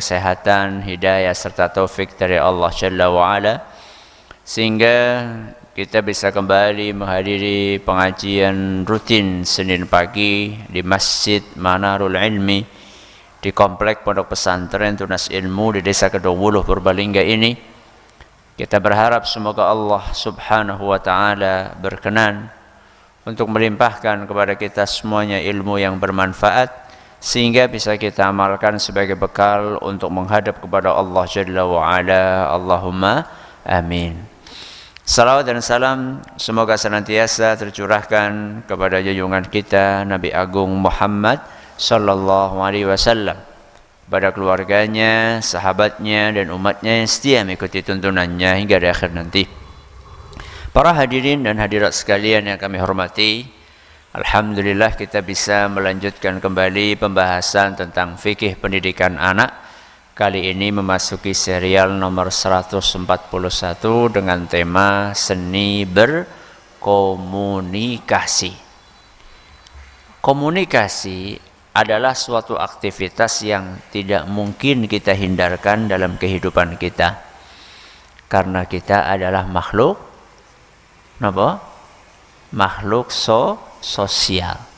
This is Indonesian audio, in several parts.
kesehatan, hidayah serta taufik dari Allah Jalla wa'ala, sehingga kita bisa kembali menghadiri pengajian rutin Senin pagi di Masjid Manarul Ilmi di Komplek Pondok Pesantren Tunas Ilmu di Desa Kedungwuluh Purbalingga ini. Kita berharap semoga Allah Subhanahu wa taala berkenan untuk melimpahkan kepada kita semuanya ilmu yang bermanfaat sehingga bisa kita amalkan sebagai bekal untuk menghadap kepada Allah Jalla wa Ala. Allahumma amin. Salawat dan salam semoga senantiasa tercurahkan kepada junjungan kita Nabi Agung Muhammad sallallahu alaihi wasallam, pada keluarganya, sahabatnya, dan umatnya yang setia mengikuti tuntunannya hingga di akhir nanti. Para hadirin dan hadirat sekalian yang kami hormati, alhamdulillah kita bisa melanjutkan kembali pembahasan tentang fikih pendidikan anak. Kali ini memasuki serial nomor 141 dengan tema seni berkomunikasi. Komunikasi adalah suatu aktivitas yang tidak mungkin kita hindarkan dalam kehidupan kita, karena kita adalah makhluk sosial.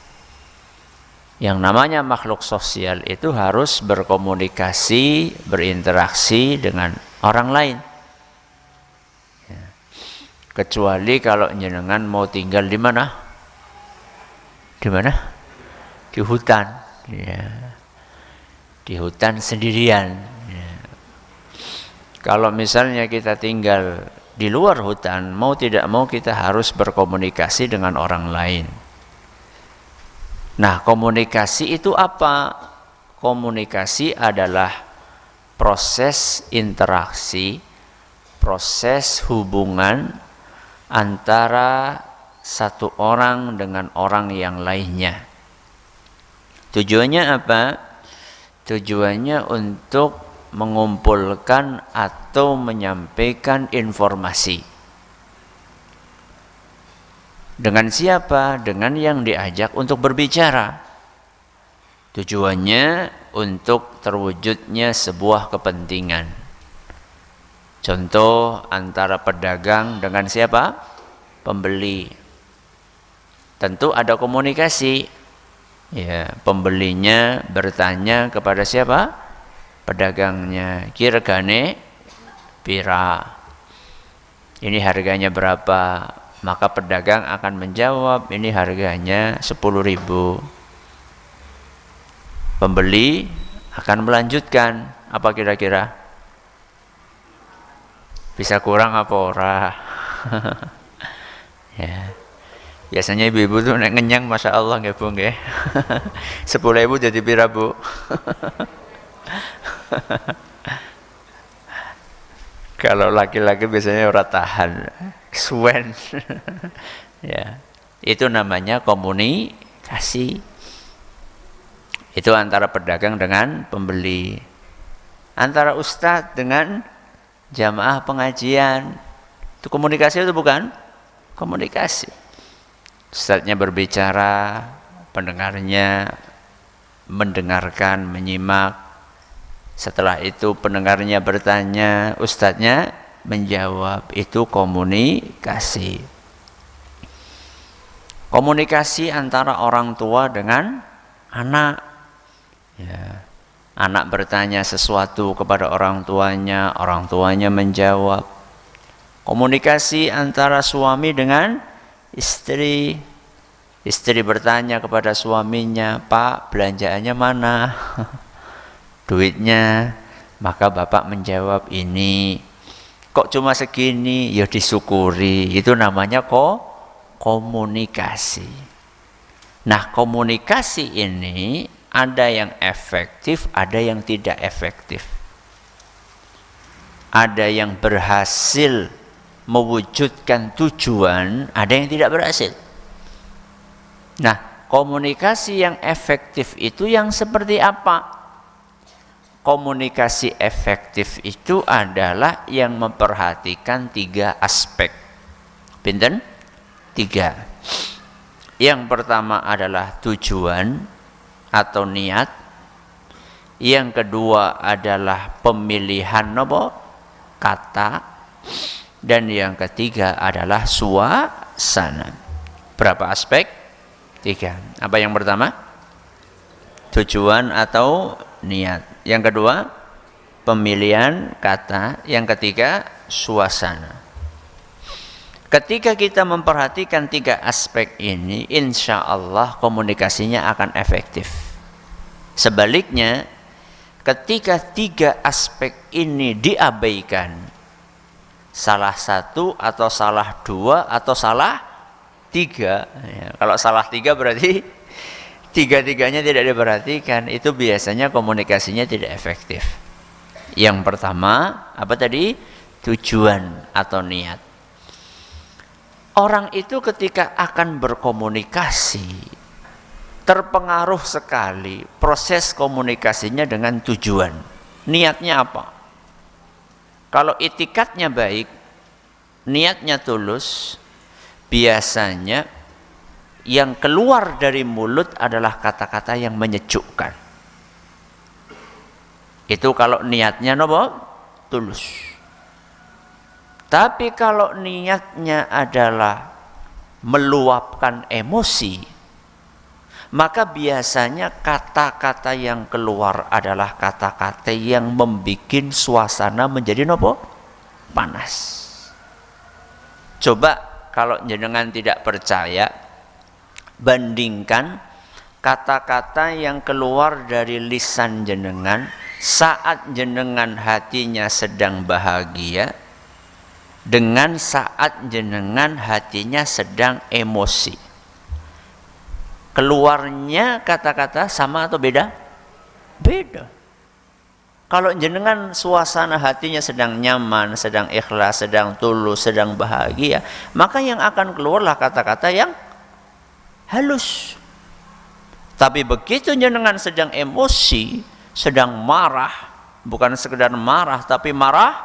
Yang namanya makhluk sosial itu harus berkomunikasi, berinteraksi dengan orang lain. Kecuali kalau jenengan mau tinggal di mana? Di hutan. Di hutan sendirian. Kalau misalnya kita tinggal di luar hutan, mau tidak mau kita harus berkomunikasi dengan orang lain. Nah, komunikasi itu apa? Komunikasi adalah proses interaksi, proses hubungan antara satu orang dengan orang yang lainnya. Tujuannya apa? Tujuannya untuk mengumpulkan atau menyampaikan informasi. Dengan siapa? Dengan yang diajak untuk berbicara. Tujuannya untuk terwujudnya sebuah kepentingan. Contoh antara pedagang dengan siapa? Pembeli. Tentu ada komunikasi. Ya, pembelinya bertanya kepada siapa? Pedagangnya. Kirgane pira. Ini harganya berapa? Maka pedagang akan menjawab, ini harganya 10.000. Pembeli akan melanjutkan, apa kira-kira? Bisa kurang apa ora? Ya. Biasanya ibu-ibu tuh nek ngenyang, masya Allah nggih Bu nggih. 10.000 jadi pira Bu? Kalau laki-laki biasanya ora tahan, suwen. Ya, itu namanya komunikasi. Itu antara pedagang dengan pembeli, antara ustadz dengan jamaah pengajian. Itu komunikasi itu bukan? Komunikasi. Ustadznya berbicara, pendengarnya mendengarkan, menyimak. Setelah itu pendengarnya bertanya, ustadznya menjawab. Itu komunikasi. Komunikasi antara orang tua dengan anak. Ya. Anak bertanya sesuatu kepada orang tuanya menjawab. Komunikasi antara suami dengan istri. Istri bertanya kepada suaminya, Pak, belanjaannya mana? Duitnya. Maka bapak menjawab, ini. Kok cuma segini? Ya disyukuri. Itu namanya komunikasi. Nah, komunikasi ini ada yang efektif, ada yang tidak efektif. Ada yang berhasil mewujudkan tujuan, ada yang tidak berhasil. Nah, komunikasi yang efektif itu yang seperti apa? Komunikasi efektif itu adalah yang memperhatikan 3 aspek. Pinten? 3. Yang pertama adalah tujuan atau niat. Yang kedua adalah pemilihan kata, dan yang ketiga adalah suasana. Berapa aspek? 3. Apa yang pertama? Tujuan atau niat. Yang kedua, pemilihan kata. Yang ketiga, suasana. Ketika kita memperhatikan 3 aspek ini, insya Allah komunikasinya akan efektif. Sebaliknya, ketika 3 aspek ini diabaikan, salah satu atau salah 2 atau salah 3, ya, kalau salah 3 berarti 3-tiganya tidak diperhatikan, itu biasanya komunikasinya tidak efektif. Yang pertama, apa tadi? Tujuan atau niat. Orang itu ketika akan berkomunikasi, terpengaruh sekali proses komunikasinya dengan tujuan. Niatnya apa? Kalau itikadnya baik, niatnya tulus, biasanya yang keluar dari mulut adalah kata-kata yang menyejukkan. Itu kalau niatnya tulus. Tapi kalau niatnya adalah meluapkan emosi, maka biasanya kata-kata yang keluar adalah kata-kata yang membuat suasana menjadi panas. Coba kalau jenengan tidak percaya, bandingkan kata-kata yang keluar dari lisan jenengan saat jenengan hatinya sedang bahagia dengan saat jenengan hatinya sedang emosi. Keluarnya kata-kata sama atau beda? Beda. Kalau jenengan suasana hatinya sedang nyaman, sedang ikhlas, sedang tulus, sedang bahagia, maka yang akan keluarlah kata-kata yang halus. Tapi begitu jenengan sedang emosi, sedang marah, bukan sekedar marah tapi marah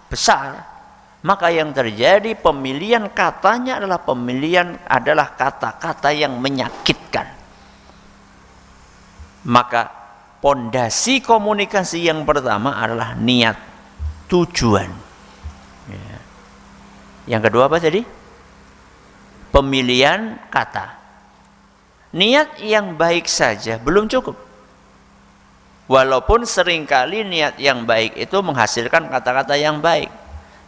besar, maka yang terjadi pemilihan katanya adalah kata-kata yang menyakitkan. Maka pondasi komunikasi yang pertama adalah niat, tujuan. Ya. Yang kedua apa tadi? Pemilihan kata. Niat yang baik saja belum cukup. Walaupun seringkali niat yang baik itu menghasilkan kata-kata yang baik.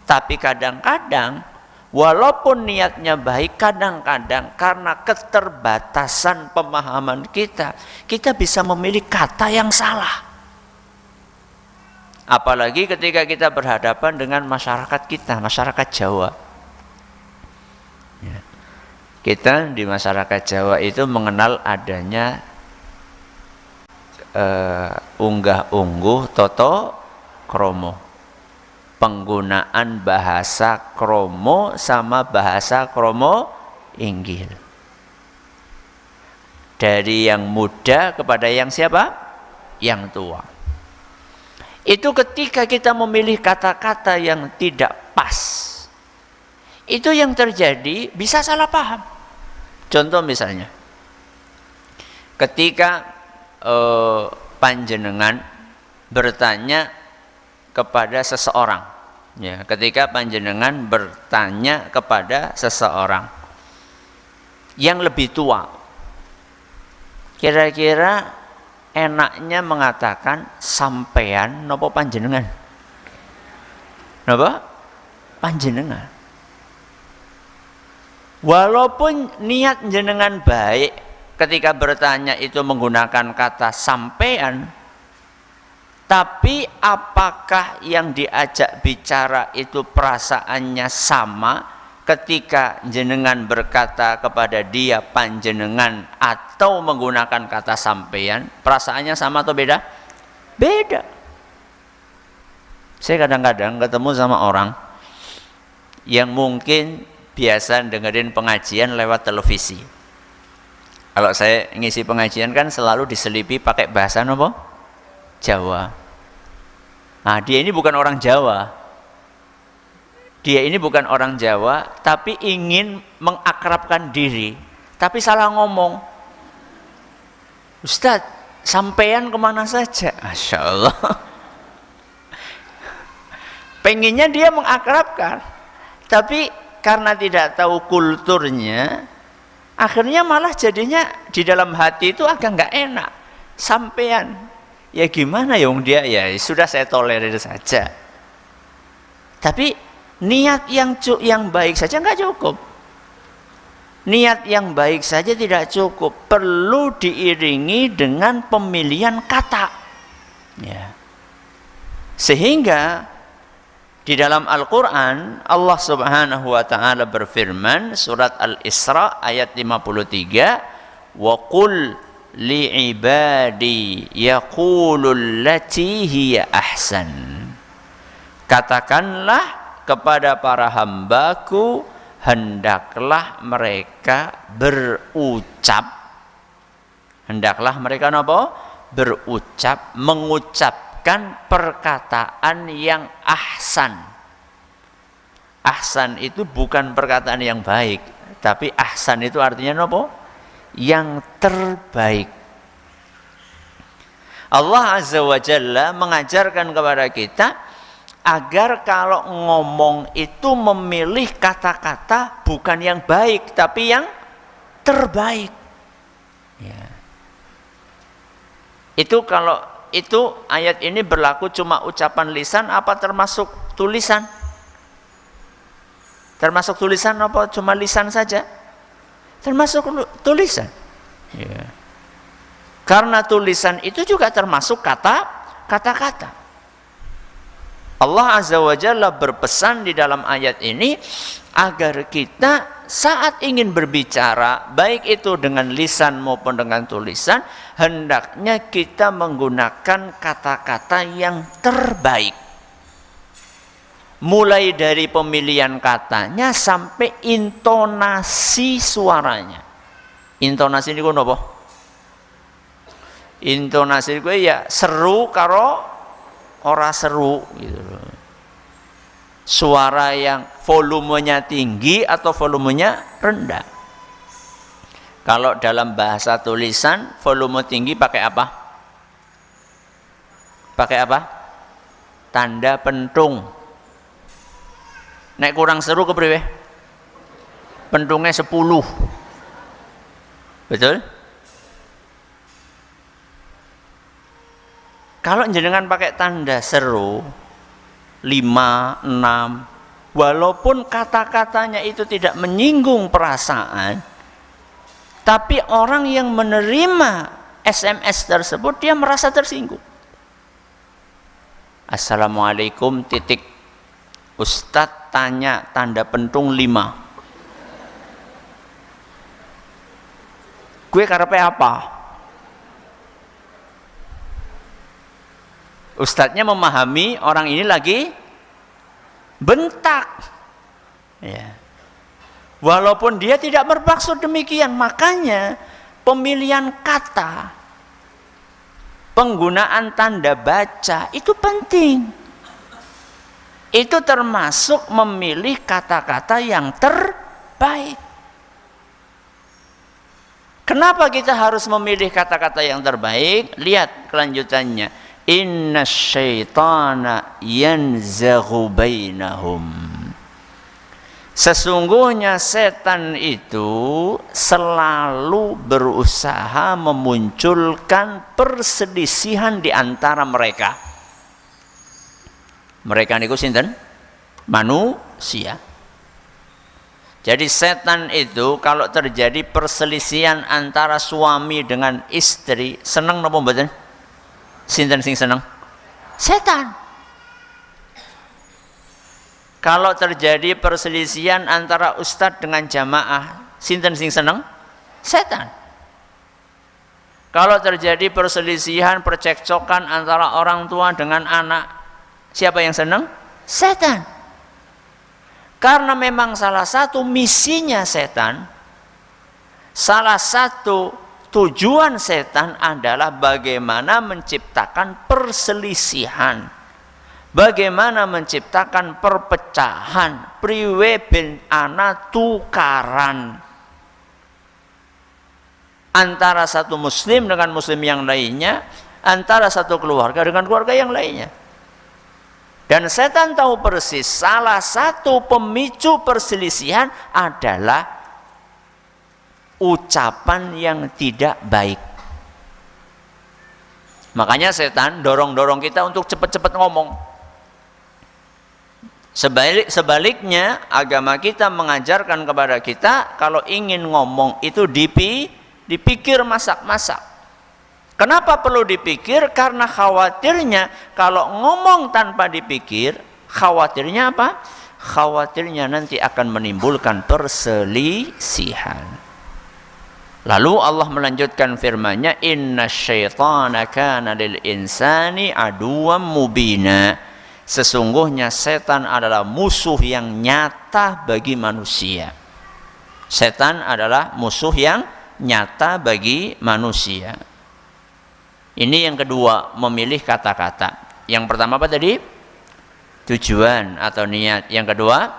Tapi kadang-kadang walaupun niatnya baik, kadang-kadang karena keterbatasan pemahaman kita bisa memilih kata yang salah. Apalagi ketika kita berhadapan dengan masyarakat kita, masyarakat Jawa. Ya. Kita di masyarakat Jawa itu mengenal adanya unggah-ungguh toto kromo. Penggunaan bahasa kromo sama bahasa kromo inggil. Dari yang muda kepada yang siapa? Yang tua. Itu ketika kita memilih kata-kata yang tidak pas, itu yang terjadi bisa salah paham. Contoh misalnya, ketika panjenengan bertanya kepada seseorang, ya, ketika panjenengan bertanya kepada seseorang yang lebih tua, kira-kira enaknya mengatakan sampean nopo panjenengan? Napa? Panjenengan. Walaupun niat jenengan baik ketika bertanya itu menggunakan kata sampean, tapi apakah yang diajak bicara itu perasaannya sama ketika jenengan berkata kepada dia panjenengan atau menggunakan kata sampean? Perasaannya sama atau beda? Beda. Saya kadang-kadang ketemu sama orang yang mungkin biasa dengerin pengajian lewat televisi. Kalau saya ngisi pengajian kan selalu diselipi pakai bahasa apa? Jawa. Nah, dia ini bukan orang Jawa. Dia ini bukan orang Jawa, tapi ingin mengakrabkan diri, tapi salah ngomong. Ustadz, sampean kemana saja, Masya Allah. Pengennya dia mengakrabkan, tapi karena tidak tahu kulturnya, akhirnya malah jadinya di dalam hati itu agak nggak enak. Sampean, ya gimana yang dia, ya sudah saya tolerir saja. Tapi niat yang baik saja nggak cukup. Niat yang baik saja tidak cukup, perlu diiringi dengan pemilihan kata. Ya. Sehingga di dalam Al-Quran Allah Subhanahu wa ta'ala berfirman, surat Al-Isra ayat 53, wa qul li'ibadi yaqulul lati hiya ahsan. Katakanlah kepada para hambaku, hendaklah mereka berucap. Hendaklah mereka apa? Berucap, mengucapkan perkataan yang ahsan. Ahsan itu bukan perkataan yang baik, tapi ahsan itu artinya apa? Yang terbaik. Allah Azza wa Jalla mengajarkan kepada kita agar kalau ngomong itu memilih kata-kata bukan yang baik, tapi yang terbaik. Ya. Itu kalau itu ayat ini berlaku cuma ucapan lisan apa termasuk tulisan? Termasuk tulisan apa cuma lisan saja? Termasuk tulisan. Ya. Karena tulisan itu juga termasuk kata-kata. Allah Azza wa Jalla berpesan di dalam ayat ini agar kita saat ingin berbicara, baik itu dengan lisan maupun dengan tulisan, hendaknya kita menggunakan kata-kata yang terbaik. Mulai dari pemilihan katanya sampai intonasi suaranya. Intonasi ini apa? Intonasi gue ya seru karo ora seru gitu loh. Suara yang volumenya tinggi atau volumenya rendah. Kalau dalam bahasa tulisan volume tinggi pakai apa? Pakai apa? Tanda pentung. Nek kurang seru kepriwe? Pentungnya 10. Betul? Kalau jenengan pakai tanda seru 5, 6, walaupun kata-katanya itu tidak menyinggung perasaan, tapi orang yang menerima SMS tersebut dia merasa tersinggung. Assalamualaikum titik. Ustadz tanya tanda pentung 5. Gue karepe apa? Ustadznya memahami orang ini lagi bentak. Ya. Walaupun dia tidak bermaksud demikian, makanya pemilihan kata, penggunaan tanda baca itu penting. Itu termasuk memilih kata-kata yang terbaik. Kenapa kita harus memilih kata-kata yang terbaik? Lihat kelanjutannya. Inna syaitana yanzaghu bainahum. Sesungguhnya setan itu selalu berusaha memunculkan perselisihan di antara mereka. Mereka niku sinten? Manusia. Jadi setan itu kalau terjadi perselisihan antara suami dengan istri, seneng napa mboten? Sinten sing seneng? Setan. Kalau terjadi perselisihan antara ustadz dengan jamaah, sinten sing seneng? Setan. Kalau terjadi perselisihan, percekcokan antara orang tua dengan anak, siapa yang seneng? Setan. Karena memang salah satu misinya setan, salah satu tujuan setan adalah bagaimana menciptakan perselisihan, bagaimana menciptakan perpecahan, priwe ben ana tukaran. antara satu muslim dengan muslim yang lainnya, antara satu keluarga dengan keluarga yang lainnya. Dan setan tahu persis salah satu pemicu perselisihan adalah ucapan yang tidak baik. Makanya setan dorong-dorong kita untuk cepat-cepat ngomong. Sebaliknya agama kita mengajarkan kepada kita kalau ingin ngomong itu dipikir masak-masak. Kenapa perlu dipikir? Karena khawatirnya kalau ngomong tanpa dipikir, khawatirnya apa? Khawatirnya nanti akan menimbulkan perselisihan. Lalu Allah melanjutkan firman-Nya, "Innasyaitana kana lil insani aduwwan mubina." Sesungguhnya setan adalah musuh yang nyata bagi manusia. Setan adalah musuh yang nyata bagi manusia. Ini yang kedua, memilih kata-kata. Yang pertama apa tadi? Tujuan atau niat. Yang kedua,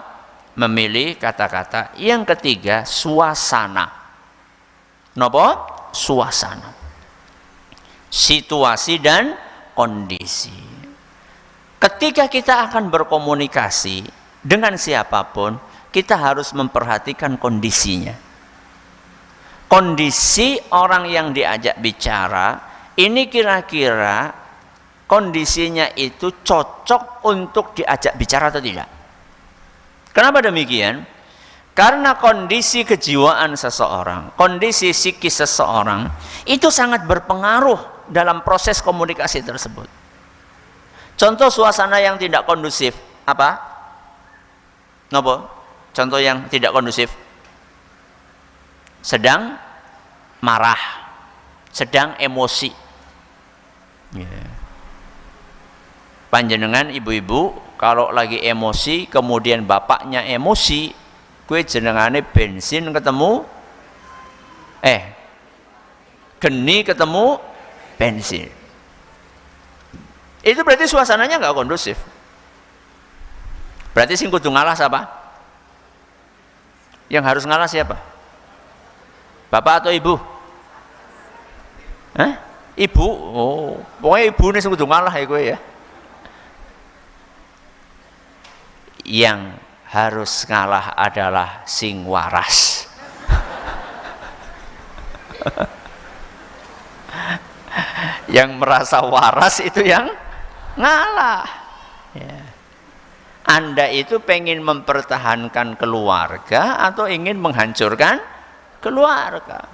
memilih kata-kata. Yang ketiga, suasana. Napa? Suasana. Situasi dan kondisi. Ketika kita akan berkomunikasi dengan siapapun, kita harus memperhatikan kondisinya. Kondisi orang yang diajak bicara, ini kira-kira kondisinya itu cocok untuk diajak bicara atau tidak. Kenapa demikian? Karena kondisi kejiwaan seseorang, kondisi psikis seseorang itu sangat berpengaruh dalam proses komunikasi tersebut. Contoh suasana yang tidak kondusif, apa? Napa? Contoh yang tidak kondusif. Sedang marah, sedang emosi. Panjenengan ibu-ibu kalau lagi emosi kemudian bapaknya emosi, kue jenengane bensin ketemu geni ketemu bensin. Itu berarti suasananya nggak kondusif. Berarti sing kudu ngalah siapa? Yang harus ngalah siapa? Bapak atau ibu? Ibu. Oh, pokoknya ibu ini sing kudu ngalah ya gue ya. Yang harus ngalah adalah sing waras. Yang merasa waras itu yang ngalah. Ya. Anda itu pengen mempertahankan keluarga atau ingin menghancurkan keluarga?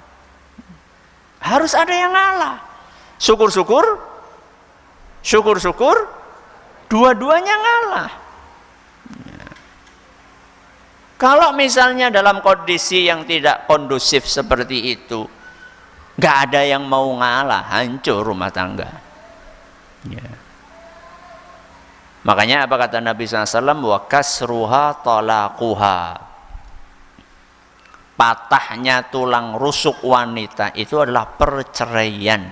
Harus ada yang ngalah. Syukur-syukur dua-duanya ngalah. Ya. Kalau misalnya dalam kondisi yang tidak kondusif seperti itu, nggak ada yang mau ngalah, hancur rumah tangga. Ya. Makanya apa kata Nabi SAW? Wa kasruha talaquha. Patahnya tulang rusuk wanita itu adalah perceraian.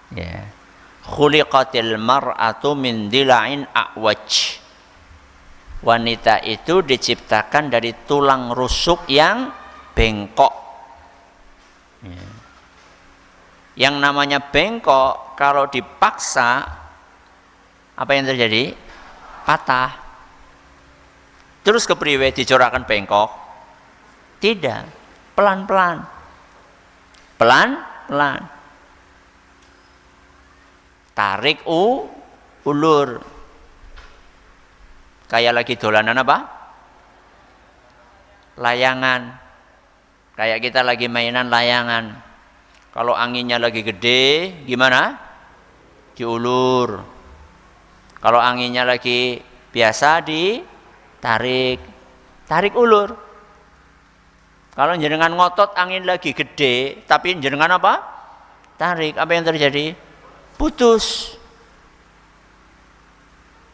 Ya. Khuliqatil mar'atu min dila'in a'waj. Wanita itu diciptakan dari tulang rusuk yang bengkok. Ya. Yang namanya bengkok kalau dipaksa apa yang terjadi? Patah. Terus kepriwe dicorakan bengkok? Tidak, pelan-pelan. Pelan-pelan. Tarik ulur. Kayak lagi dolanan apa? Layangan. Kayak kita lagi mainan layangan. Kalau anginnya lagi gede, gimana? Diulur. Kalau anginnya lagi biasa, ditarik. Tarik ulur. Kalau jenengan ngotot angin lagi gede, tapi jenengan apa? Tarik. Apa yang terjadi? Putus.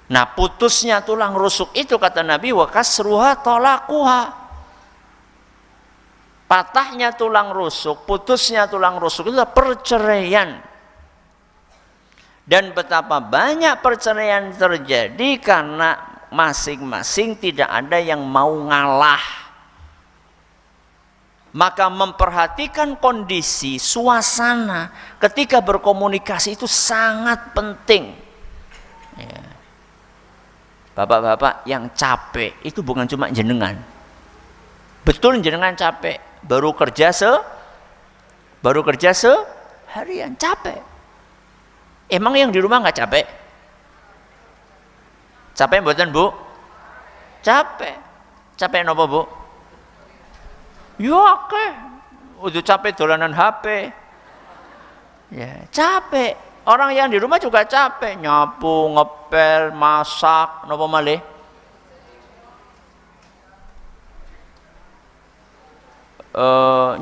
Nah, putusnya tulang rusuk itu kata Nabi wa kasruha talaquha. Patahnya tulang rusuk, putusnya tulang rusuk itu adalah perceraian. Dan betapa banyak perceraian terjadi karena masing-masing tidak ada yang mau ngalah. Maka memperhatikan kondisi, suasana ketika berkomunikasi itu sangat penting. Ya. Bapak-bapak yang capek itu bukan cuma jenengan. Betul jenengan capek, baru kerja seharian capek. Emang yang di rumah nggak capek? Capek mboten, Bu? Capek. Capek napa, Bu? Ya oke. Udah capek dolanan HP. Ya, capek. Orang yang di rumah juga capek, nyapu, ngepel, masak, napa malih?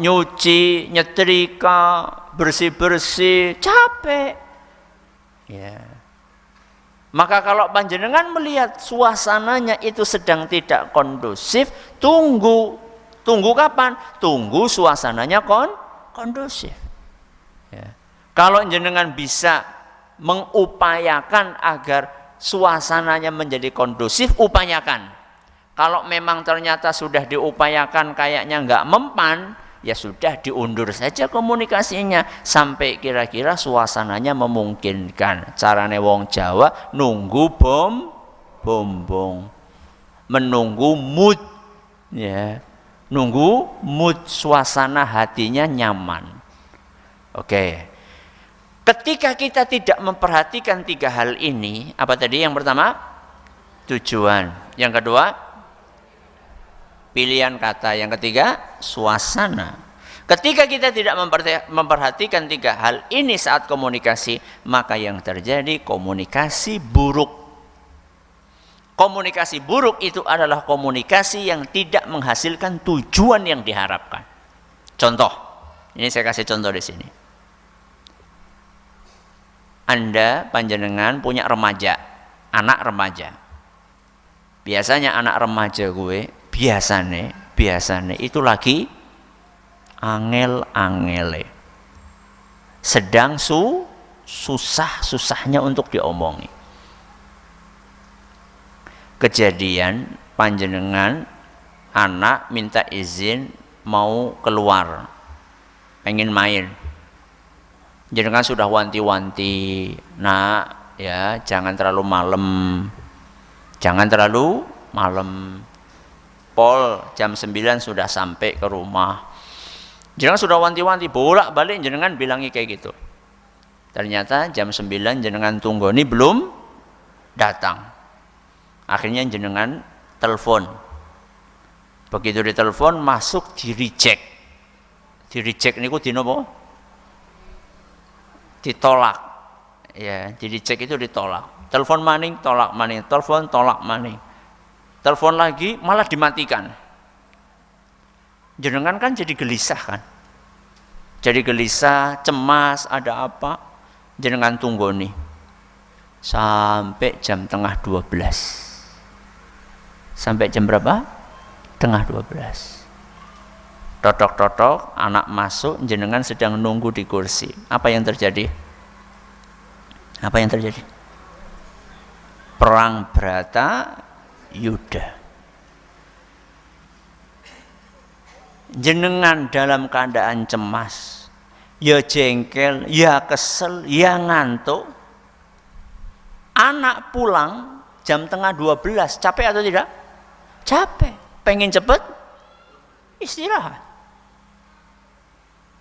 Nyuci, nyetrika, bersih-bersih, capek. Ya. Maka kalau panjenengan melihat suasananya itu sedang tidak kondusif, tunggu kapan? Tunggu suasananya kondusif. Ya. Kalau jenengan bisa mengupayakan agar suasananya menjadi kondusif, upayakan. Kalau memang ternyata sudah diupayakan kayaknya nggak mempan, ya sudah diundur saja komunikasinya sampai kira-kira suasananya memungkinkan. Carane wong Jawa nunggu bombong, menunggu mood, ya, nunggu mood suasana hatinya nyaman. Oke. Ketika kita tidak memperhatikan tiga hal ini, apa tadi? Yang pertama, tujuan. Yang kedua, pilihan kata. Yang ketiga, suasana. Ketika kita tidak memperhatikan tiga hal ini saat komunikasi, maka yang terjadi komunikasi buruk. Komunikasi buruk itu adalah komunikasi yang tidak menghasilkan tujuan yang diharapkan. Contoh, ini saya kasih contoh di sini. Anda panjenengan punya remaja, anak remaja. Biasanya anak remaja gue biasane itu lagi angel-angele. Sedang susah-susahnya untuk diomongi. Kejadian panjenengan anak minta izin mau keluar, pengen main. Jenengan sudah wanti-wanti, nak, ya jangan terlalu malam. Pol jam 9 sudah sampai ke rumah. Jenengan sudah wanti-wanti, bolak-balik jenengan bilangi kayak gitu. Ternyata jam 9 jenengan tunggu ini belum datang. Akhirnya jenengan telepon. Begitu ditelepon masuk di reject. Di reject niku dinopo? Ditolak. Ya, di reject itu ditolak. Telepon maning, tolak maning, telepon tolak maning. Telepon lagi malah dimatikan. Jenengan kan jadi gelisah kan? Jadi gelisah, cemas, ada apa? Jenengan tunggu nih. Sampai jam tengah 12. Sampai jam berapa? Tengah 12. Totok-totok, anak masuk, jenengan sedang nunggu di kursi. Apa yang terjadi? Apa yang terjadi? Perang Brata Yuda. Jenengan dalam keadaan cemas, ya jengkel, ya kesel, ya ngantuk. Anak pulang jam tengah 12, capek atau tidak? Capek, pengen cepet istirahat.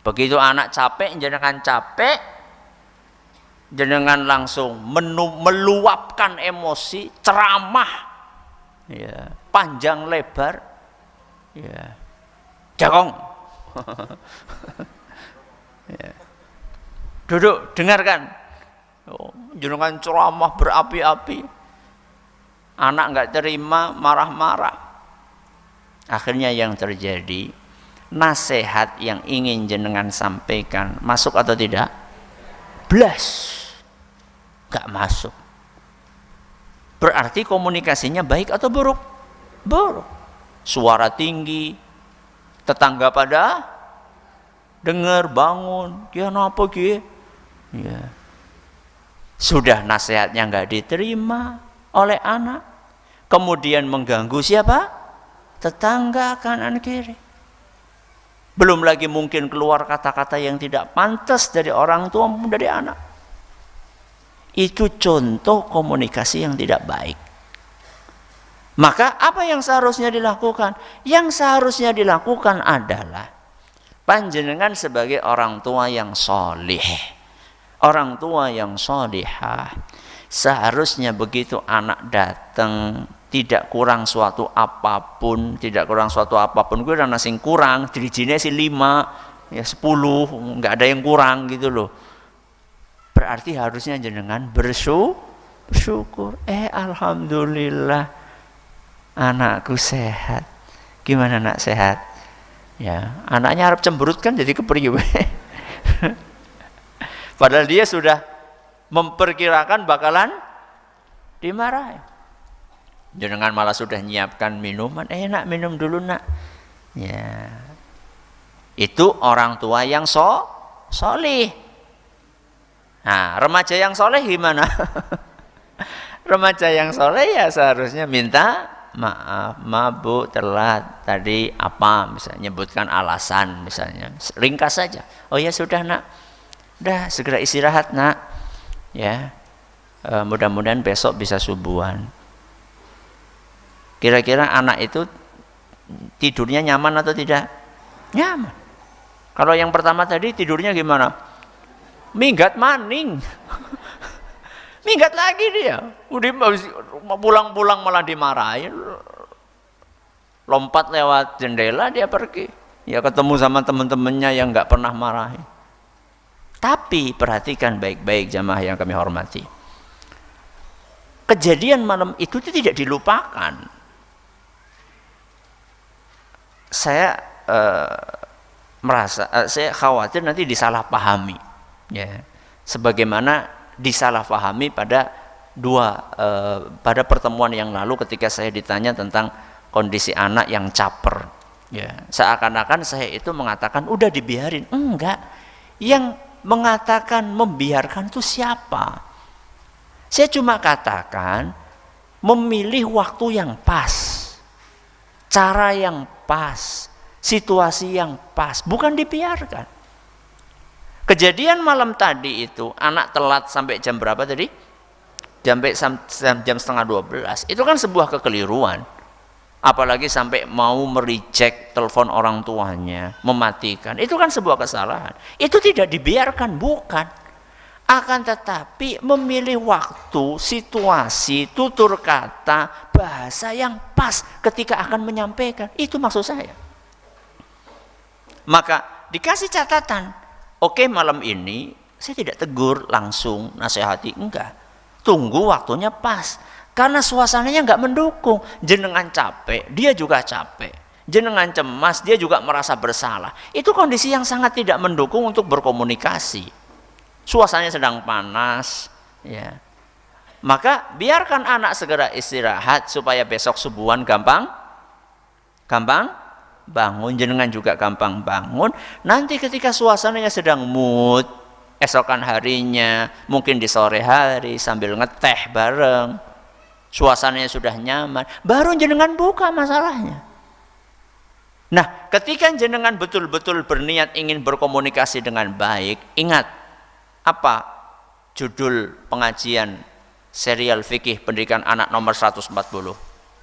Begitu anak capek, jenengan capek, jenengan langsung meluapkan emosi, ceramah, ya, panjang lebar, ya, jagong, ya. Duduk, dengarkan, jenengan ceramah berapi-api, anak nggak terima, marah-marah. Akhirnya yang terjadi, nasihat yang ingin jenengan sampaikan masuk atau tidak? Blas, gak masuk. Berarti komunikasinya baik atau buruk? Buruk. Suara tinggi, tetangga pada dengar, bangun, dia napa ki? Ya. Sudah nasihatnya gak diterima oleh anak, kemudian mengganggu siapa? Tetangga kanan kiri. Belum lagi mungkin keluar kata-kata yang tidak pantas dari orang tua maupun dari anak. Itu contoh komunikasi yang tidak baik. Maka apa yang seharusnya dilakukan? Yang seharusnya dilakukan adalah panjenengan sebagai orang tua yang solih, orang tua yang solihah, seharusnya begitu anak datang tidak kurang suatu apapun, gue udah nasi kurang, dirijine sih 5, ya 10, nggak ada yang kurang gitu loh. Berarti harusnya jenengan bersyukur. Alhamdulillah anakku sehat. Gimana nak sehat? Ya, anaknya harap cemberut kan jadi kepriwe. Padahal dia sudah memperkirakan bakalan dimarahi. Jenengan malah sudah nyiapkan minuman, nak minum dulu nak. Ya, itu orang tua yang solih. Nah, remaja yang soleh gimana? Remaja yang soleh ya seharusnya minta maaf, Bu telat tadi apa, misalnya nyebutkan alasan, misalnya ringkas saja. Oh ya sudah nak, udah segera istirahat nak. Ya, mudah-mudahan besok bisa subuhan. Kira-kira anak itu tidurnya nyaman atau tidak? Nyaman. Kalau yang pertama tadi tidurnya gimana? Minggat maning. Minggat lagi dia. Udah pulang-pulang malah dimarahin. Lompat lewat jendela dia pergi. Ya ketemu sama teman-temannya yang nggak pernah marahin. Tapi perhatikan baik-baik jamaah yang kami hormati. Kejadian malam itu tidak dilupakan. Saya merasa saya khawatir nanti disalahpahami, ya, sebagaimana disalahpahami pada pada pertemuan yang lalu ketika saya ditanya tentang kondisi anak yang caper, ya, seakan-akan saya itu mengatakan udah dibiarin. Enggak, yang mengatakan membiarkan itu siapa? Saya cuma katakan memilih waktu yang pas, cara yang pas, situasi yang pas, bukan dibiarkan. Kejadian malam tadi itu anak telat sampai jam berapa tadi? Sampai jam setengah 12. Itu kan sebuah kekeliruan. Apalagi sampai mau mereject telepon orang tuanya, mematikan. Itu kan sebuah kesalahan. Itu tidak dibiarkan, bukan. Akan tetapi memilih waktu, situasi, tutur kata, bahasa yang pas ketika akan menyampaikan. Itu maksud saya. Maka dikasih catatan. Oke, malam ini saya tidak tegur langsung, nasihati, enggak. Tunggu waktunya pas. Karena suasananya enggak mendukung. Jenengan capek, dia juga capek. Jenengan cemas, dia juga merasa bersalah. Itu kondisi yang sangat tidak mendukung untuk berkomunikasi. Suasananya sedang panas, ya. Maka biarkan anak segera istirahat supaya besok subuhan gampang bangun, jenengan juga gampang bangun. Nanti ketika suasananya sedang mood, esokan harinya, mungkin di sore hari sambil ngeteh bareng, suasananya sudah nyaman, baru jenengan buka masalahnya. Nah, ketika jenengan betul-betul berniat ingin berkomunikasi dengan baik, ingat apa judul pengajian serial fikih pendidikan anak nomor 140?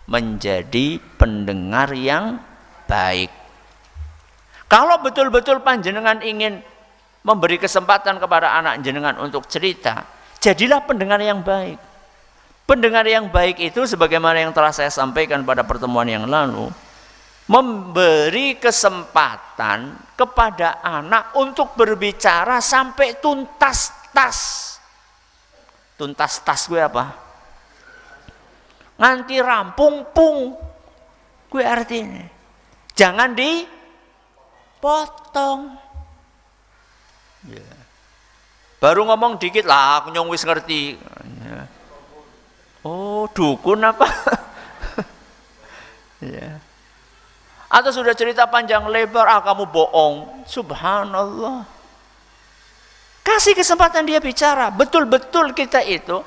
Menjadi pendengar yang baik. Kalau betul-betul panjenengan ingin memberi kesempatan kepada anak jenengan untuk cerita, jadilah pendengar yang baik. Pendengar yang baik itu sebagaimana yang telah saya sampaikan pada pertemuan yang lalu, memberi kesempatan kepada anak untuk berbicara sampai tuntas tas. Tuntas tas gue apa? Nganti rampung pung. Gue artinya jangan dipotong. Ya. Baru ngomong dikit lah, aku nyong wis ngerti. Ya. Oh, dukun apa? Ya. Atau sudah cerita panjang lebar, kamu bohong. Subhanallah. Kasih kesempatan dia bicara. Betul-betul kita itu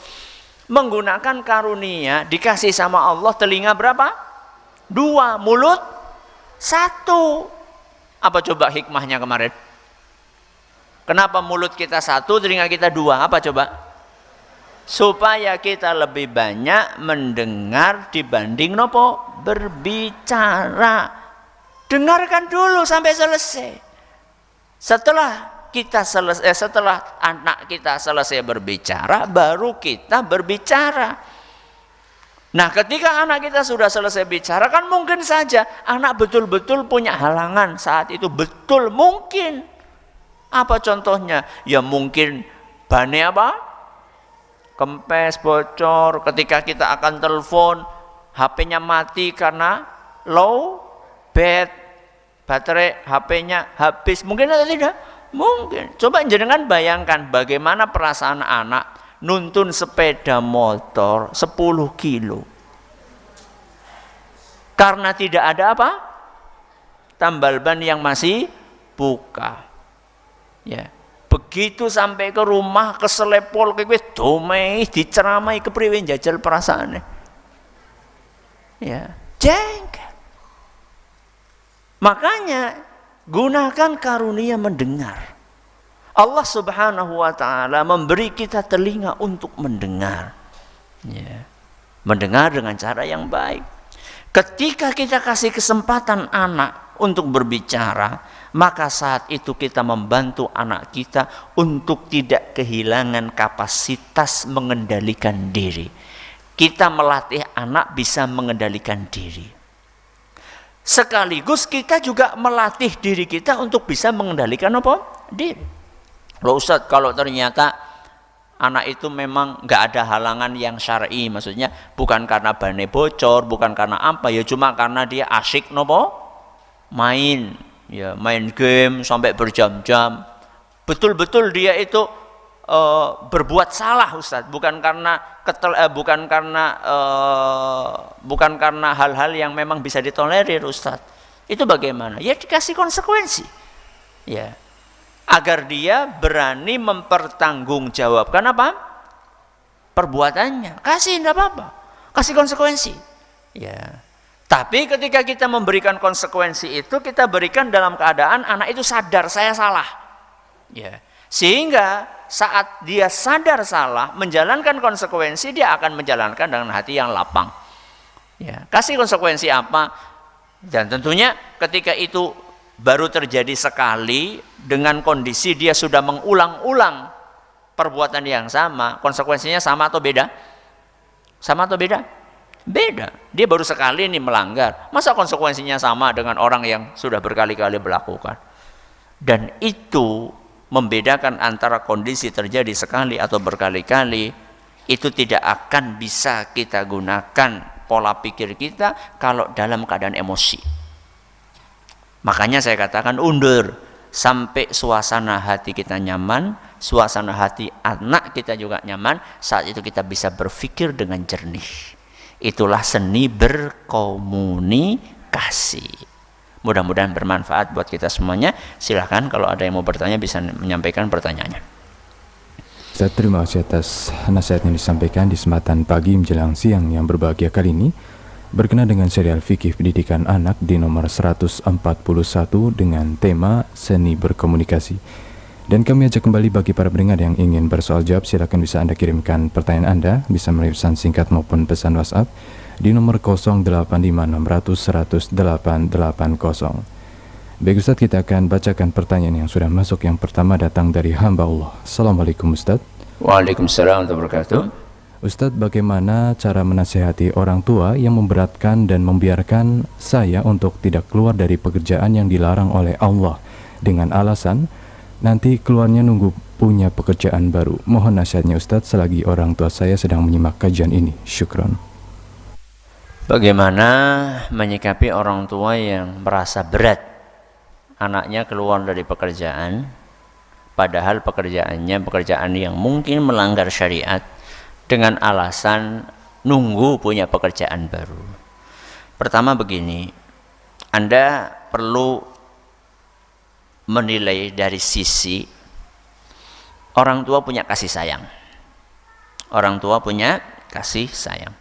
menggunakan karunia, dikasih sama Allah telinga berapa? 2, mulut 1. Apa coba hikmahnya kemarin? Kenapa mulut kita satu, telinga kita dua? Apa coba? Supaya kita lebih banyak mendengar dibanding nopo berbicara. Dengarkan dulu sampai selesai. Setelah anak kita selesai berbicara, baru kita berbicara. Nah, ketika anak kita sudah selesai bicara, kan mungkin saja anak betul-betul punya halangan saat itu, betul mungkin. Apa contohnya? Ya mungkin bannya apa? Kempes, bocor. Ketika kita akan telepon, HP-nya mati karena low bat. Baterai HP-nya habis. Mungkin atau tidak? Mungkin. Coba jenengan bayangkan bagaimana perasaan anak nuntun sepeda motor 10 kilo. Karena tidak ada apa? Tambal ban yang masih buka. Ya. Begitu sampai ke rumah keselepol kowe domei diceramai kepriwe njajal perasaane. Ya, jengkel. Makanya gunakan karunia mendengar. Allah Subhanahu wa taala memberi kita telinga untuk mendengar. Ya. Mendengar dengan cara yang baik. Ketika kita kasih kesempatan anak untuk berbicara, maka saat itu kita membantu anak kita untuk tidak kehilangan kapasitas mengendalikan diri. Kita melatih anak bisa mengendalikan diri. Sekaligus kita juga melatih diri kita untuk bisa mengendalikan apa? Diri. Loh Ustaz, kalau ternyata anak itu memang nggak ada halangan yang syar'i, maksudnya bukan karena bannya bocor, bukan karena apa, ya cuma karena dia asyik nopo main, ya main game sampai berjam-jam. Betul-betul dia itu berbuat salah Ustaz, bukan karena hal-hal yang memang bisa ditolerir Ustaz. Itu bagaimana? Ya dikasih konsekuensi. Ya. Agar dia berani mempertanggungjawabkan apa? Perbuatannya. Kasih enggak apa-apa. Kasih konsekuensi. Ya. Tapi ketika kita memberikan konsekuensi itu, kita berikan dalam keadaan anak itu sadar saya salah. Ya. Sehingga saat dia sadar salah, menjalankan konsekuensi, dia akan menjalankan dengan hati yang lapang. Ya, kasih konsekuensi apa? Dan tentunya ketika itu baru terjadi sekali, dengan kondisi dia sudah mengulang-ulang perbuatan yang sama, konsekuensinya sama atau beda? Sama atau beda? Beda. Dia baru sekali ini melanggar. Masa konsekuensinya sama dengan orang yang sudah berkali-kali melakukan? Dan itu membedakan antara kondisi terjadi sekali atau berkali-kali. Itu tidak akan bisa kita gunakan pola pikir kita kalau dalam keadaan emosi. Makanya saya katakan undur sampai suasana hati kita nyaman, suasana hati anak kita juga nyaman. Saat itu kita bisa berpikir dengan jernih. Itulah seni berkomunikasi. Mudah-mudahan bermanfaat buat kita semuanya. Silahkan kalau ada yang mau bertanya bisa menyampaikan pertanyaannya. Saya terima kasih atas nasihat yang disampaikan di kesempatan pagi menjelang siang yang berbahagia kali ini. Berkenaan dengan serial Fikih Pendidikan Anak di nomor 141 dengan tema Seni Berkomunikasi. Dan kami ajak kembali bagi para pendengar yang ingin bersoal jawab, silakan bisa Anda kirimkan pertanyaan Anda, bisa melalui pesan singkat maupun pesan WhatsApp di nomor 0856001880. Baik Ustaz, kita akan bacakan pertanyaan yang sudah masuk. Yang pertama datang dari hamba Allah. Assalamualaikum Ustaz. Waalaikumsalam warahmatullahi wabarakatuh. Ustaz, bagaimana cara menasihati orang tua yang memberatkan dan membiarkan saya untuk tidak keluar dari pekerjaan yang dilarang oleh Allah dengan alasan nanti keluarnya nunggu punya pekerjaan baru? Mohon nasihatnya Ustaz selagi orang tua saya sedang menyimak kajian ini. Syukron. Bagaimana menyikapi orang tua yang merasa berat anaknya keluar dari pekerjaan, padahal pekerjaannya pekerjaan yang mungkin melanggar syariat, dengan alasan nunggu punya pekerjaan baru? Pertama begini, Anda perlu menilai dari sisi orang tua punya kasih sayang. Orang tua punya kasih sayang.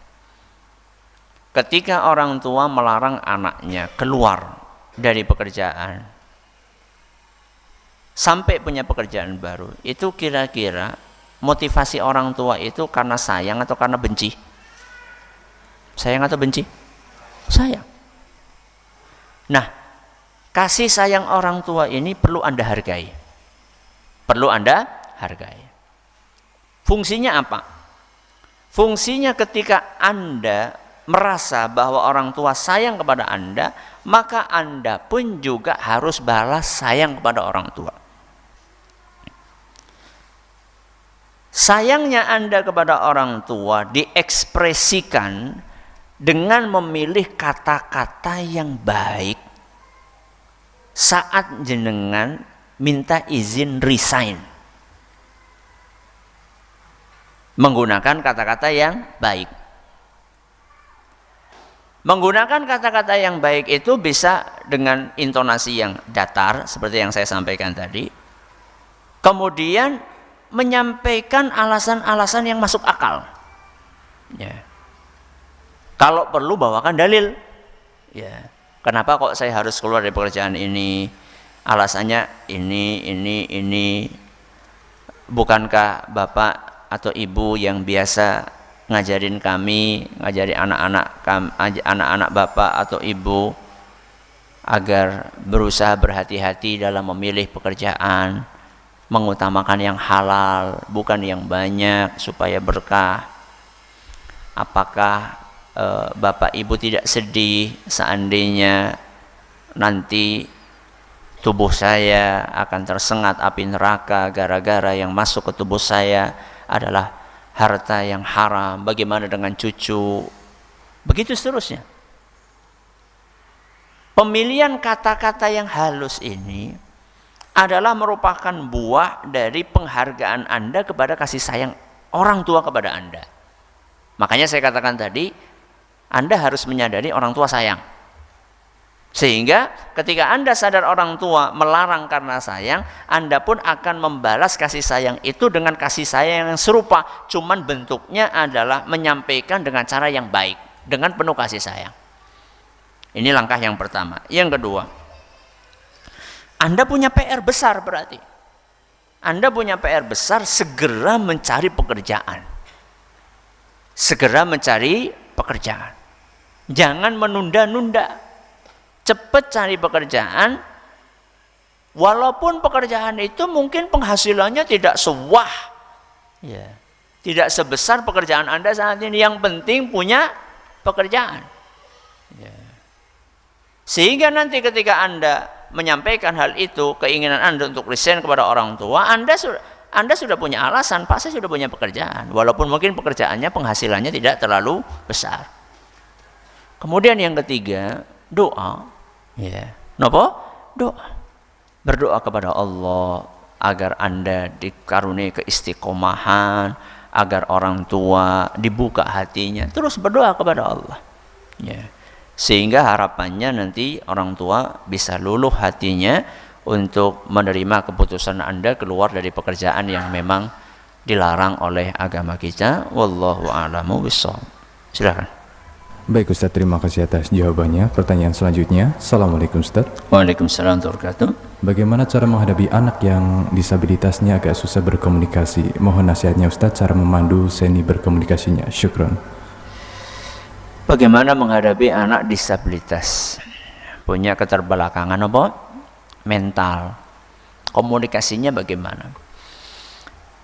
Ketika orang tua melarang anaknya keluar dari pekerjaan, sampai punya pekerjaan baru, itu kira-kira motivasi orang tua itu karena sayang atau karena benci? Sayang atau benci? Sayang. Nah, kasih sayang orang tua ini perlu Anda hargai. Perlu Anda hargai. Fungsinya apa? Fungsinya ketika Anda merasa bahwa orang tua sayang kepada Anda, maka Anda pun juga harus balas sayang kepada orang tua. Sayangnya Anda kepada orang tua diekspresikan dengan memilih kata-kata yang baik saat jenengan minta izin resign. Menggunakan kata-kata yang baik. Menggunakan kata-kata yang baik itu bisa dengan intonasi yang datar seperti yang saya sampaikan tadi. Kemudian menyampaikan alasan-alasan yang masuk akal. Ya. Kalau perlu bawakan dalil. Ya. Kenapa kok saya harus keluar dari pekerjaan ini? Alasannya ini. Bukankah Bapak atau Ibu yang biasa ngajarin kami, ngajari anak-anak Bapak atau Ibu agar berusaha berhati-hati dalam memilih pekerjaan, mengutamakan yang halal, bukan yang banyak supaya berkah. Apakah Bapak Ibu tidak sedih seandainya nanti tubuh saya akan tersengat api neraka gara-gara yang masuk ke tubuh saya adalah harta yang haram? Bagaimana dengan cucu? Begitu seterusnya. Pemilihan kata-kata yang halus ini adalah merupakan buah dari penghargaan Anda kepada kasih sayang orang tua kepada Anda. Makanya saya katakan tadi, Anda harus menyadari orang tua sayang. Sehingga ketika Anda sadar orang tua melarang karena sayang, Anda pun akan membalas kasih sayang itu dengan kasih sayang yang serupa, cuman bentuknya adalah menyampaikan dengan cara yang baik, dengan penuh kasih sayang. Ini langkah yang pertama. Yang kedua, Anda punya PR besar berarti. Anda punya PR besar, segera mencari pekerjaan. Segera mencari pekerjaan. Jangan menunda-nunda. Cepat cari pekerjaan, walaupun pekerjaan itu mungkin penghasilannya tidak sewah, ya, tidak sebesar pekerjaan Anda saat ini. Yang penting punya pekerjaan, ya. Sehingga nanti ketika Anda menyampaikan hal itu, keinginan Anda untuk resign kepada orang tua, Anda sudah punya alasan, Pak, saya sudah punya pekerjaan, walaupun mungkin pekerjaannya penghasilannya tidak terlalu besar. Kemudian yang ketiga, doa. Ya, napa? Doa. Berdoa kepada Allah agar Anda dikaruniai keistiqomahan, agar orang tua dibuka hatinya. Terus berdoa kepada Allah. Ya. Sehingga harapannya nanti orang tua bisa luluh hatinya untuk menerima keputusan Anda keluar dari pekerjaan yang memang dilarang oleh agama kita. Wallahu a'lamu bishawab. Silakan. Baik Ustadz, terima kasih atas jawabannya. Pertanyaan selanjutnya, Assalamualaikum Ustadz. Waalaikumsalam warahmatullahi wabarakatuh. Bagaimana cara menghadapi anak yang disabilitasnya agak susah berkomunikasi? Mohon nasihatnya Ustadz cara memandu seni berkomunikasinya. Syukron. Bagaimana menghadapi anak disabilitas? Punya keterbelakangan apa? Mental. Komunikasinya bagaimana?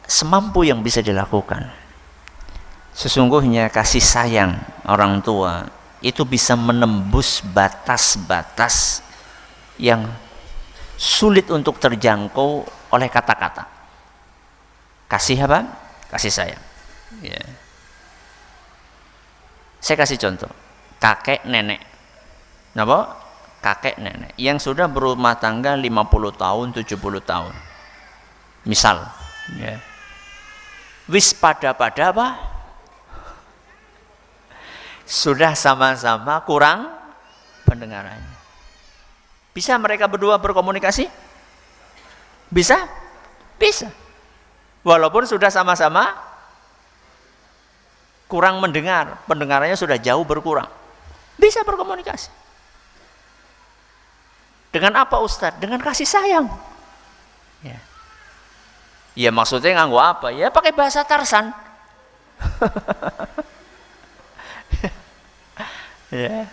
Semampu yang bisa dilakukan. Sesungguhnya kasih sayang orang tua itu bisa menembus batas-batas yang sulit untuk terjangkau oleh kata-kata. Kasih apa? Kasih sayang. Ya. Saya kasih contoh. Kakek nenek. Napa? Kakek nenek yang sudah berumah tangga 50 tahun, 70 tahun. Misal, ya. Wis pada apa? Sudah sama-sama kurang pendengarannya. Bisa mereka berdua berkomunikasi? Bisa? Bisa. Walaupun sudah sama-sama kurang mendengar, pendengarannya sudah jauh berkurang. Bisa berkomunikasi. Dengan apa Ustadz? Dengan kasih sayang. Ya. Ya maksudnya nganggo apa? Ya pakai bahasa Tarsan. Ya.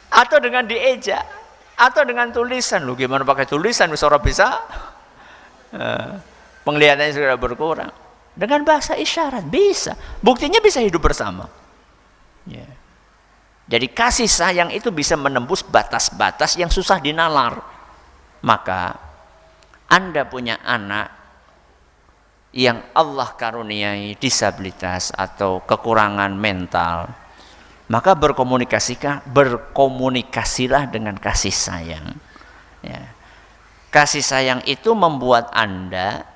Atau dengan diejak, atau dengan tulisan. Lu gimana pakai tulisan bisa orang bisa? Penglihatannya sudah berkurang. Dengan bahasa isyarat bisa. Buktinya bisa hidup bersama. Ya. Jadi kasih sayang itu bisa menembus batas-batas yang susah dinalar. Maka Anda punya anak yang Allah karuniai disabilitas atau kekurangan mental, maka berkomunikasilah dengan kasih sayang. Ya. Kasih sayang itu membuat Anda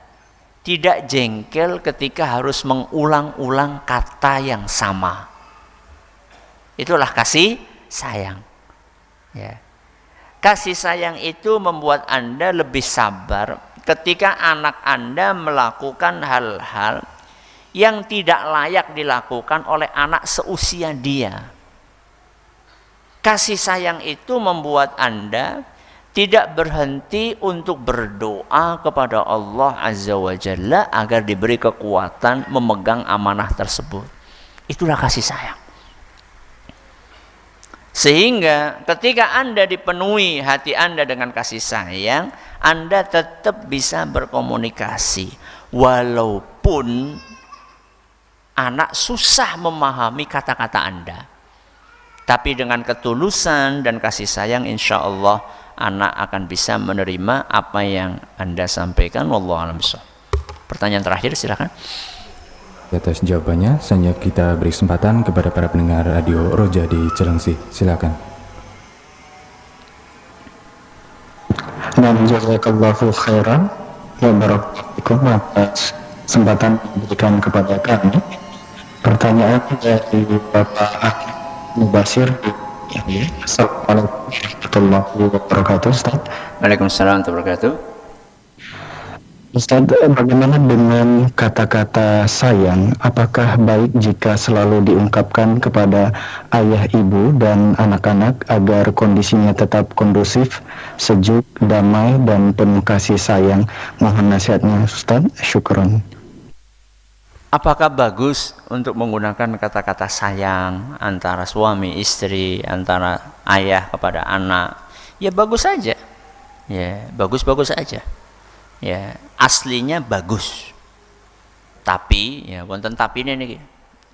tidak jengkel ketika harus mengulang-ulang kata yang sama. Itulah kasih sayang. Ya. Kasih sayang itu membuat Anda lebih sabar ketika anak Anda melakukan hal-hal yang tidak layak dilakukan oleh anak seusia dia. Kasih sayang itu membuat Anda tidak berhenti untuk berdoa kepada Allah Azza wa Jalla agar diberi kekuatan memegang amanah tersebut. Itulah kasih sayang. Sehingga ketika Anda dipenuhi hati Anda dengan kasih sayang, Anda tetap bisa berkomunikasi. Walaupun anak susah memahami kata-kata Anda. Tapi dengan ketulusan dan kasih sayang, insya Allah anak akan bisa menerima apa yang Anda sampaikan. Wallahu a'lam bishawab. Pertanyaan terakhir, silakan. Atas jawabannya, selanjutnya kita beri kesempatan kepada para pendengar Radio Roja di Cilengsi. Silakan. Jazakallahu khairan wa barakatuh atas kesempatan yang diberikan kepada kami. Pertanyaan dari Bapak Akif Mubasir. Assalamualaikum warahmatullahi wabarakatuh, Ustaz. Waalaikumsalam warahmatullahi wabarakatuh. Ustaz, bagaimana dengan kata-kata sayang? Apakah baik jika selalu diungkapkan kepada ayah, ibu, dan anak-anak agar kondisinya tetap kondusif, sejuk, damai, dan penuh kasih sayang? Mohon nasihatnya, Ustaz. Syukron. Apakah bagus untuk menggunakan kata-kata sayang antara suami istri, antara ayah kepada anak? Ya bagus saja. Ya, bagus-bagus saja. Ya, aslinya bagus. Tapi ya wonten tapine niki.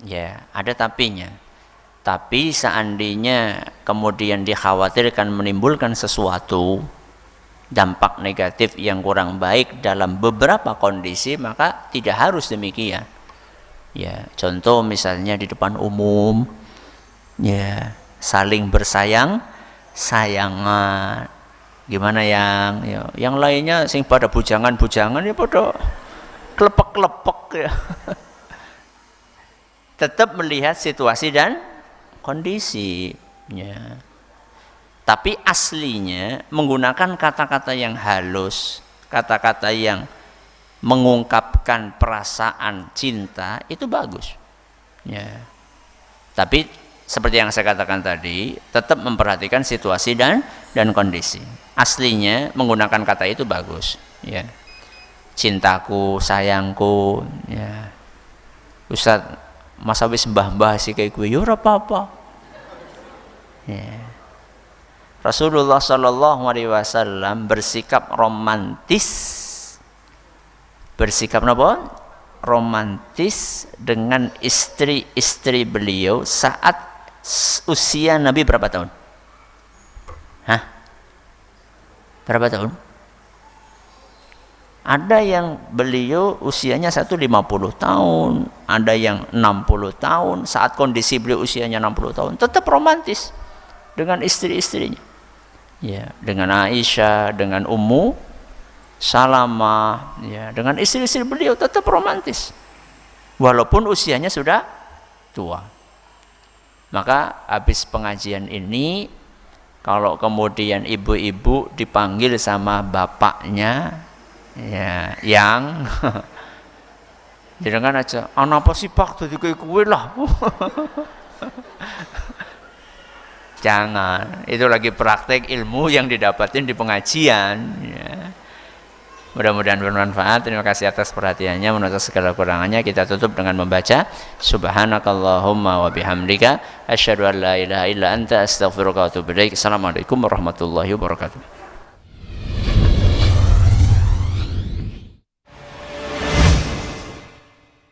Ya, ada tapinya. Tapi seandainya kemudian dikhawatirkan menimbulkan sesuatu dampak negatif yang kurang baik dalam beberapa kondisi, maka tidak harus demikian. Ya, contoh misalnya di depan umum, ya saling bersayang, sayangan. Gimana yang lainnya sing pada bujangan-bujangan ya pada klepek-klepek ya. Tetap melihat situasi dan kondisi. Ya. Tapi aslinya menggunakan kata-kata yang halus, kata-kata yang mengungkapkan perasaan cinta itu bagus. Ya. Tapi seperti yang saya katakan tadi, tetap memperhatikan situasi dan kondisi. Aslinya menggunakan kata itu bagus. Ya. Cintaku, sayangku. Ya. Ustaz, masa wis mbah-mbah sih kayak gue, ya ora apa-apa. Ya. Rasulullah Shallallahu Alaihi Wasallam bersikap romantis. Bersikap apa? Romantis dengan istri-istri beliau saat usia Nabi berapa tahun? Hah? Berapa tahun? Ada yang beliau usianya 50 tahun, ada yang 60 tahun. Saat kondisi beliau usianya 60 tahun, tetap romantis dengan istri-istrinya. Ya, dengan Aisyah, dengan Ummu Salamah, ya, dengan istri-istri beliau tetap romantis. Walaupun usianya sudah tua. Maka habis pengajian ini, kalau kemudian ibu-ibu dipanggil sama bapaknya, ya, yang jangan aja, anak apa sih pak tadi kayak kue lah. Jangan, itu lagi praktek ilmu yang didapatin di pengajian. Ya. Mudah-mudahan bermanfaat. Terima kasih atas perhatiannya. Menurut segala kurangannya kita tutup dengan membaca subhanakallahumma wa bihamdika asyhadu an la ilaha illa anta astaghfiruka wa atubu ilaik. Assalamualaikum warahmatullahi wabarakatuh.